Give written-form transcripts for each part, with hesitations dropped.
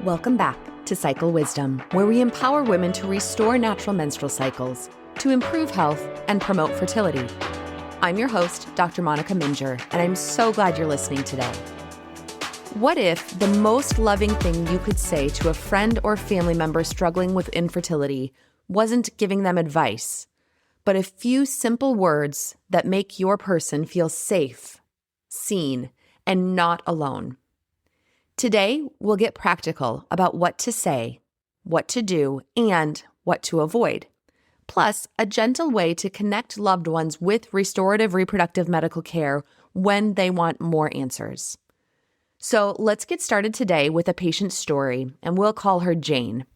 Welcome back to Cycle Wisdom, where we empower women to restore natural menstrual cycles, to improve health, and promote fertility. I'm your host, Dr. Monica Minjeur, and I'm so glad you're listening today. What if the most loving thing you could say to a friend or family member struggling with infertility wasn't giving them advice, but a few simple words that make your person feel safe, seen, and not alone? Today, we'll get practical about what to say, what to do, and what to avoid. Plus, a gentle way to connect loved ones with restorative reproductive medical care when they want more answers. So let's get started today with a patient story, and we'll call her Jane.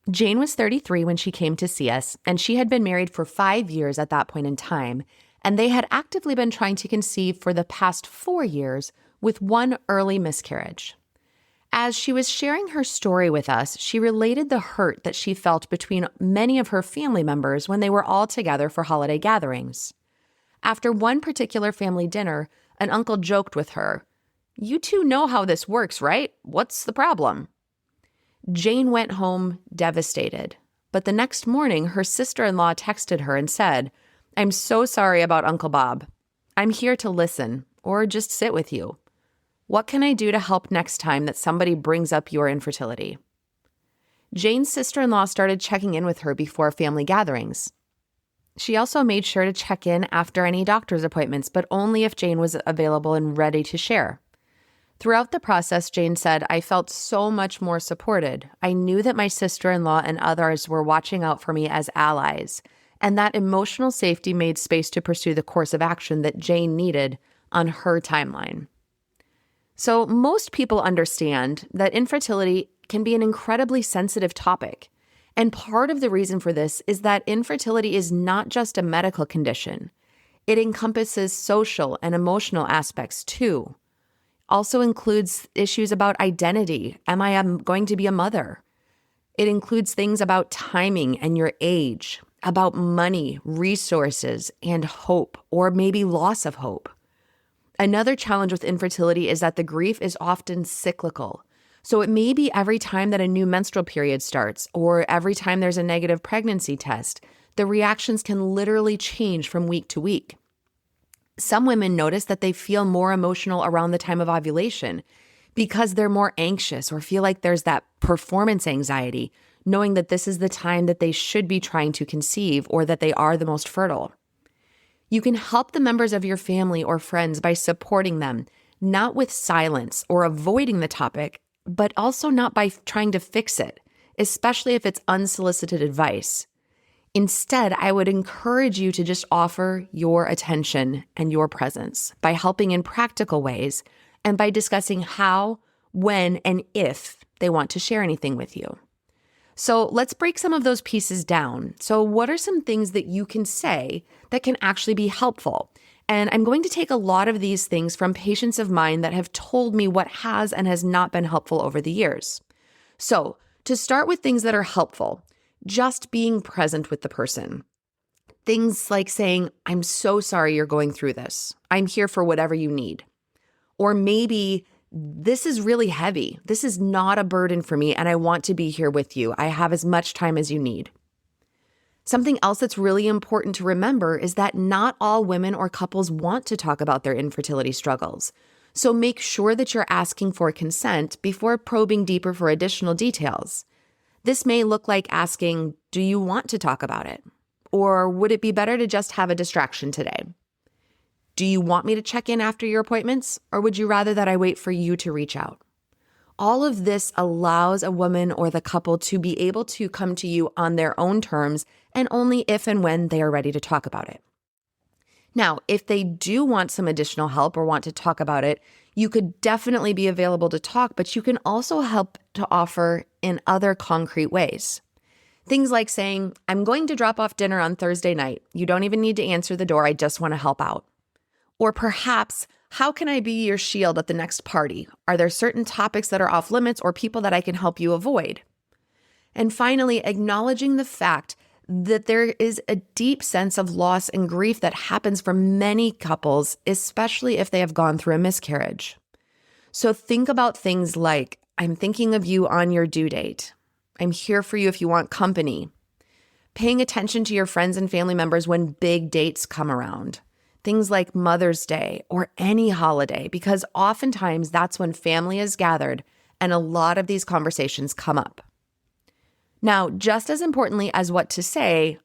Jane was 33 when she came to see us, and she had been married for 5 years at that point in time, and they had actively been trying to conceive for the past 4 years with one early miscarriage. As she was sharing her story with us, she related the hurt that she felt between many of her family members when they were all together for holiday gatherings. After one particular family dinner, an uncle joked with her, "You two know how this works, right? What's the problem?" Jane went home devastated, but the next morning her sister-in-law texted her and said, "I'm so sorry about Uncle Bob. I'm here to listen or just sit with you. What can I do to help next time that somebody brings up your infertility?" Jane's sister-in-law started checking in with her before family gatherings. She also made sure to check in after any doctor's appointments, but only if Jane was available and ready to share. Throughout the process, Jane said, "I felt so much more supported. I knew that my sister-in-law and others were watching out for me as allies, and that emotional safety made space to pursue the course of action that Jane needed on her timeline." So most people understand that infertility can be an incredibly sensitive topic. And part of the reason for this is that infertility is not just a medical condition. It encompasses social and emotional aspects too. Also includes issues about identity. Am I going to be a mother? It includes things about timing and your age, about money, resources, and hope, or maybe loss of hope. Another challenge with infertility is that the grief is often cyclical. So it may be every time that a new menstrual period starts, or every time there's a negative pregnancy test, the reactions can literally change from week to week. Some women notice that they feel more emotional around the time of ovulation because they're more anxious or feel like there's that performance anxiety, knowing that this is the time that they should be trying to conceive or that they are the most fertile. You can help the members of your family or friends by supporting them, not with silence or avoiding the topic, but also not by trying to fix it, especially if it's unsolicited advice. Instead, I would encourage you to just offer your attention and your presence by helping in practical ways and by discussing how, when, and if they want to share anything with you. So let's break some of those pieces down. So what are some things that you can say that can actually be helpful? And I'm going to take a lot of these things from patients of mine that have told me what has and has not been helpful over the years. So to start with things that are helpful, just being present with the person. Things like saying, "I'm so sorry you're going through this. I'm here for whatever you need." Or maybe, "This is really heavy. This is not a burden for me, and I want to be here with you. I have as much time as you need." Something else that's really important to remember is that not all women or couples want to talk about their infertility struggles. So make sure that you're asking for consent before probing deeper for additional details. This may look like asking, "Do you want to talk about it?" Or "Would it be better to just have a distraction today?" "Do you want me to check in after your appointments, or would you rather that I wait for you to reach out?" All of this allows a woman or the couple to be able to come to you on their own terms and only if and when they are ready to talk about it. Now, if they do want some additional help or want to talk about it, you could definitely be available to talk, but you can also help to offer in other concrete ways. Things like saying, "I'm going to drop off dinner on Thursday night. You don't even need to answer the door. I just want to help out." Or perhaps, "How can I be your shield at the next party? Are there certain topics that are off limits or people that I can help you avoid?" And finally, acknowledging the fact that there is a deep sense of loss and grief that happens for many couples, especially if they have gone through a miscarriage. So think about things like, I'm thinking of you on your due date. I'm here for you if you want company. Paying attention to your friends and family members when big dates come around. Things like Mother's Day or any holiday, because oftentimes that's when family is gathered and a lot of these conversations come up. Now, just as importantly as what to say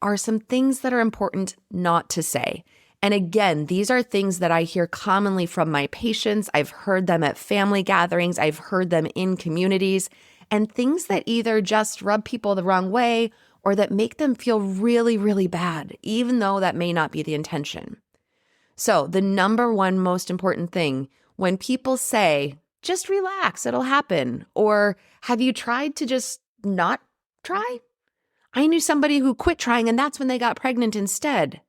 are some things that are important not to say. And again, these are things that I hear commonly from my patients. I've heard them at family gatherings. I've heard them in communities, and things that either just rub people the wrong way or that make them feel really, really bad, even though that may not be the intention. So the number one most important thing when people say, just relax, it'll happen, or have you tried to just not try? I knew somebody who quit trying and that's when they got pregnant instead.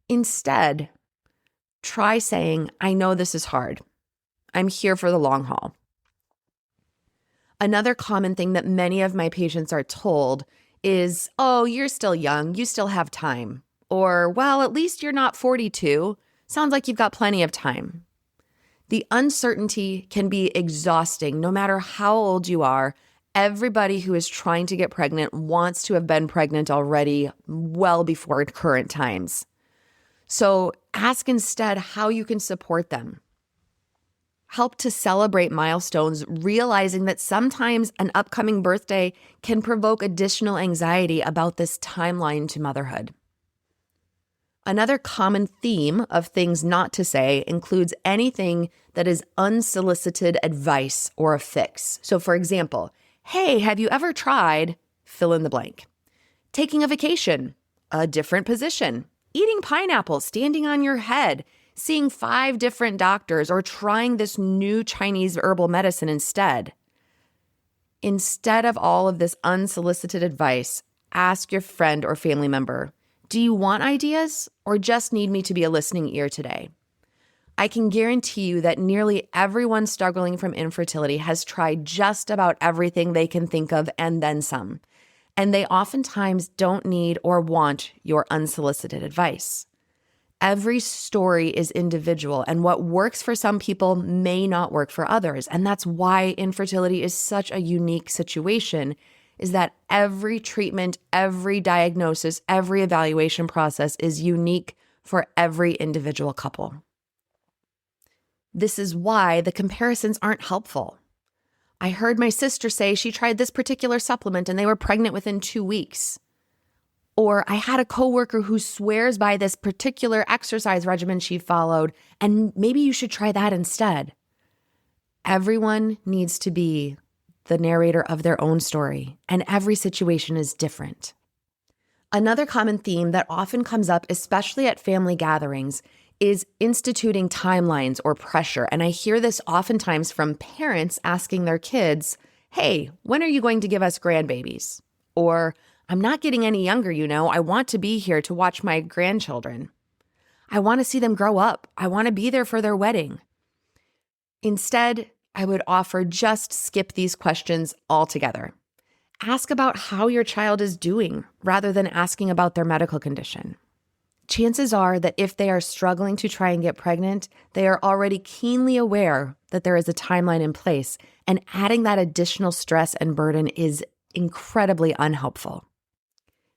Instead, try saying, I know this is hard. I'm here for the long haul. Another common thing that many of my patients are told is, oh, you're still young, you still have time. Or, well, at least you're not 42. Sounds like you've got plenty of time. The uncertainty can be exhausting no matter how old you are. Everybody who is trying to get pregnant wants to have been pregnant already well before current times. So ask instead how you can support them. Help to celebrate milestones, realizing that sometimes an upcoming birthday can provoke additional anxiety about this timeline to motherhood. Another common theme of things not to say includes anything that is unsolicited advice or a fix. So for example, hey, have you ever tried fill in the blank? Taking a vacation, a different position, eating pineapple, standing on your head, seeing 5 different doctors, or trying this new Chinese herbal medicine instead. Instead of all of this unsolicited advice, ask your friend or family member, do you want ideas or just need me to be a listening ear today? I can guarantee you that nearly everyone struggling from infertility has tried just about everything they can think of and then some. And they oftentimes don't need or want your unsolicited advice. Every story is individual, and what works for some people may not work for others. And that's why infertility is such a unique situation, is that every treatment, every diagnosis, every evaluation process is unique for every individual couple. This is why the comparisons aren't helpful. I heard my sister say she tried this particular supplement and they were pregnant within 2 weeks. Or I had a coworker who swears by this particular exercise regimen she followed, and maybe you should try that instead. Everyone needs to be the narrator of their own story, and every situation is different. Another common theme that often comes up, especially at family gatherings, is instituting timelines or pressure. And I hear this oftentimes from parents asking their kids, hey, when are you going to give us grandbabies? Or, I'm not getting any younger, I want to be here to watch my grandchildren. I want to see them grow up. I want to be there for their wedding. Instead, I would offer just skip these questions altogether. Ask about how your child is doing rather than asking about their medical condition. Chances are that if they are struggling to try and get pregnant, they are already keenly aware that there is a timeline in place, and adding that additional stress and burden is incredibly unhelpful.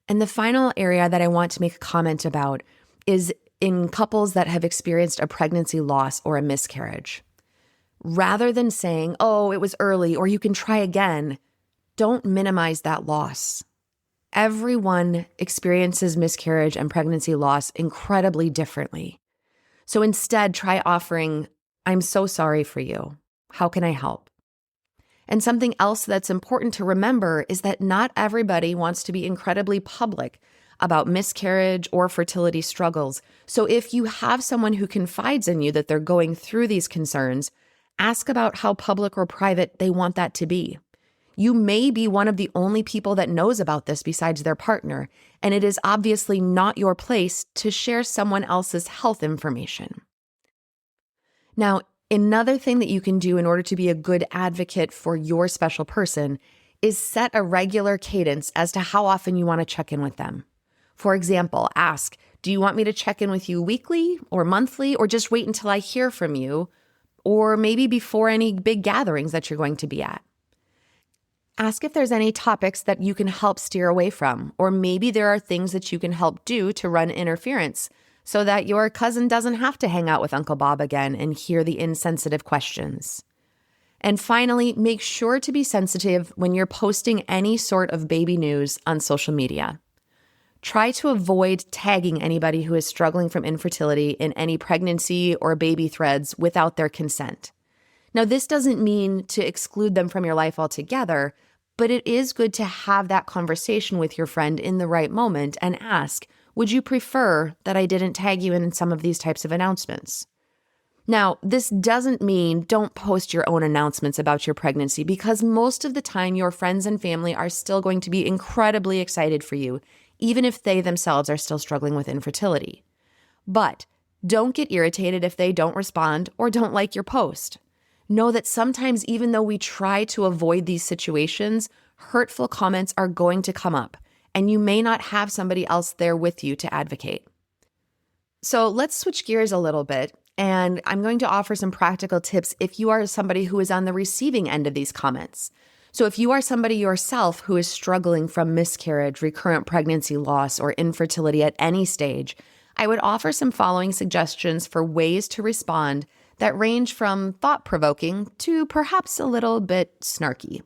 And the final area that I want to make a comment about is in couples that have experienced a pregnancy loss or a miscarriage. Rather than saying, oh, it was early or you can try again, don't minimize that loss. Everyone experiences miscarriage and pregnancy loss incredibly differently. So instead, try offering, I'm so sorry for you. How can I help? And something else that's important to remember is that not everybody wants to be incredibly public about miscarriage or fertility struggles. So if you have someone who confides in you that they're going through these concerns, ask about how public or private they want that to be. You may be one of the only people that knows about this besides their partner, and it is obviously not your place to share someone else's health information. Now, another thing that you can do in order to be a good advocate for your special person is set a regular cadence as to how often you want to check in with them. For example, ask, do you want me to check in with you weekly or monthly, or just wait until I hear from you? or maybe before any big gatherings that you're going to be at. Ask if there's any topics that you can help steer away from, or maybe there are things that you can help do to run interference so that your cousin doesn't have to hang out with Uncle Bob again and hear the insensitive questions. And finally, make sure to be sensitive when you're posting any sort of baby news on social media. Try to avoid tagging anybody who is struggling from infertility in any pregnancy or baby threads without their consent. Now, this doesn't mean to exclude them from your life altogether, but it is good to have that conversation with your friend in the right moment and ask, would you prefer that I didn't tag you in some of these types of announcements? Now, this doesn't mean don't post your own announcements about your pregnancy, because most of the time your friends and family are still going to be incredibly excited for you, even if they themselves are still struggling with infertility. But don't get irritated if they don't respond or don't like your post. Know that sometimes, even though we try to avoid these situations, hurtful comments are going to come up, and you may not have somebody else there with you to advocate. So let's switch gears a little bit, and I'm going to offer some practical tips if you are somebody who is on the receiving end of these comments. So if you are somebody yourself who is struggling from miscarriage, recurrent pregnancy loss, or infertility at any stage, I would offer some following suggestions for ways to respond that range from thought-provoking to perhaps a little bit snarky.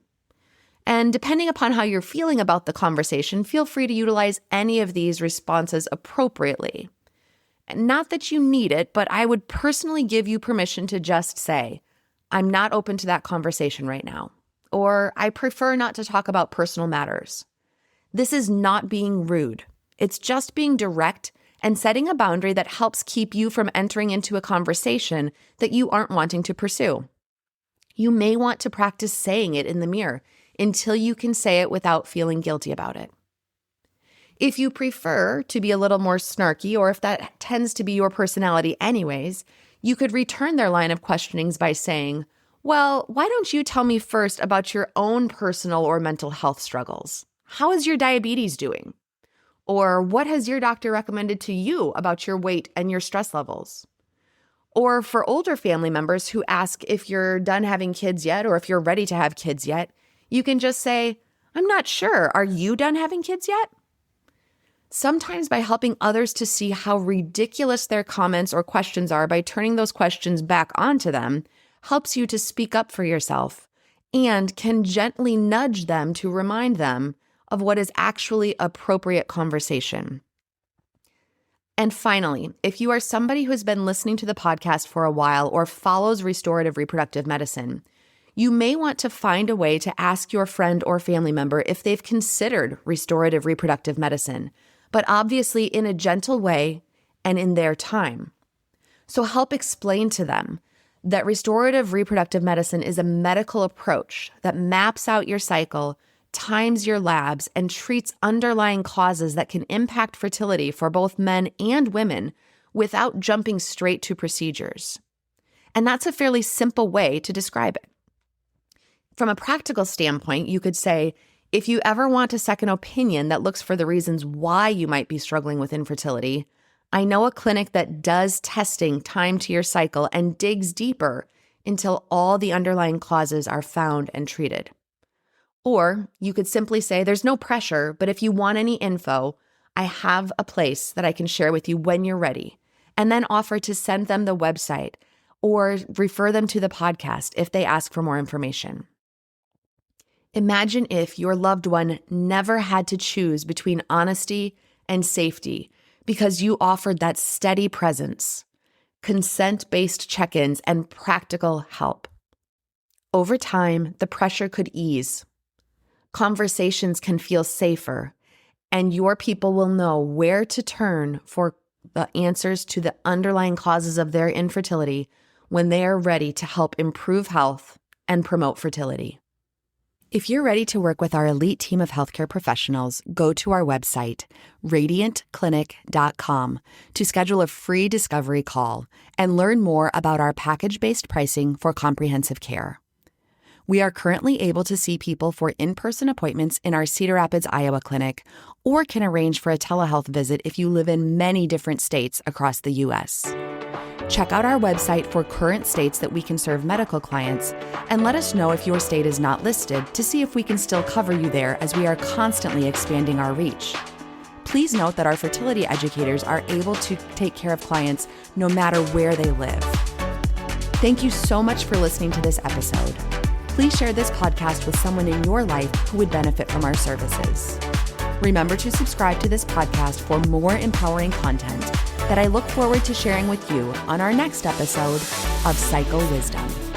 And depending upon how you're feeling about the conversation, feel free to utilize any of these responses appropriately. Not that you need it, but I would personally give you permission to just say, I'm not open to that conversation right now, or I prefer not to talk about personal matters. This is not being rude. It's just being direct and setting a boundary that helps keep you from entering into a conversation that you aren't wanting to pursue. You may want to practice saying it in the mirror until you can say it without feeling guilty about it. If you prefer to be a little more snarky, or if that tends to be your personality anyways, you could return their line of questionings by saying, well, why don't you tell me first about your own personal or mental health struggles? How is your diabetes doing? Or what has your doctor recommended to you about your weight and your stress levels? Or for older family members who ask if you're done having kids yet, or if you're ready to have kids yet, you can just say, I'm not sure. Are you done having kids yet? Sometimes by helping others to see how ridiculous their comments or questions are by turning those questions back onto them helps you to speak up for yourself and can gently nudge them to remind them of what is actually appropriate conversation. And finally, if you are somebody who has been listening to the podcast for a while or follows restorative reproductive medicine, you may want to find a way to ask your friend or family member if they've considered restorative reproductive medicine, but obviously in a gentle way and in their time. So help explain to them that restorative reproductive medicine is a medical approach that maps out your cycle, times your labs, and treats underlying causes that can impact fertility for both men and women without jumping straight to procedures. And that's a fairly simple way to describe it. From a practical standpoint, you could say, if you ever want a second opinion that looks for the reasons why you might be struggling with infertility, I know a clinic that does testing timed to your cycle and digs deeper until all the underlying causes are found and treated. Or you could simply say, there's no pressure, but if you want any info, I have a place that I can share with you when you're ready, and then offer to send them the website or refer them to the podcast if they ask for more information. Imagine if your loved one never had to choose between honesty and safety because you offered that steady presence, consent-based check-ins, and practical help. Over time, the pressure could ease. Conversations can feel safer, and your people will know where to turn for the answers to the underlying causes of their infertility when they are ready to help improve health and promote fertility. If you're ready to work with our elite team of healthcare professionals, go to our website, radiantclinic.com, to schedule a free discovery call and learn more about our package-based pricing for comprehensive care. We are currently able to see people for in-person appointments in our Cedar Rapids, Iowa clinic, or can arrange for a telehealth visit if you live in many different states across the U.S. Check out our website for current states that we can serve medical clients, and let us know if your state is not listed to see if we can still cover you there, as we are constantly expanding our reach. Please note that our fertility educators are able to take care of clients no matter where they live. Thank you so much for listening to this episode. Please share this podcast with someone in your life who would benefit from our services. Remember to subscribe to this podcast for more empowering content that I look forward to sharing with you on our next episode of Cycle Wisdom.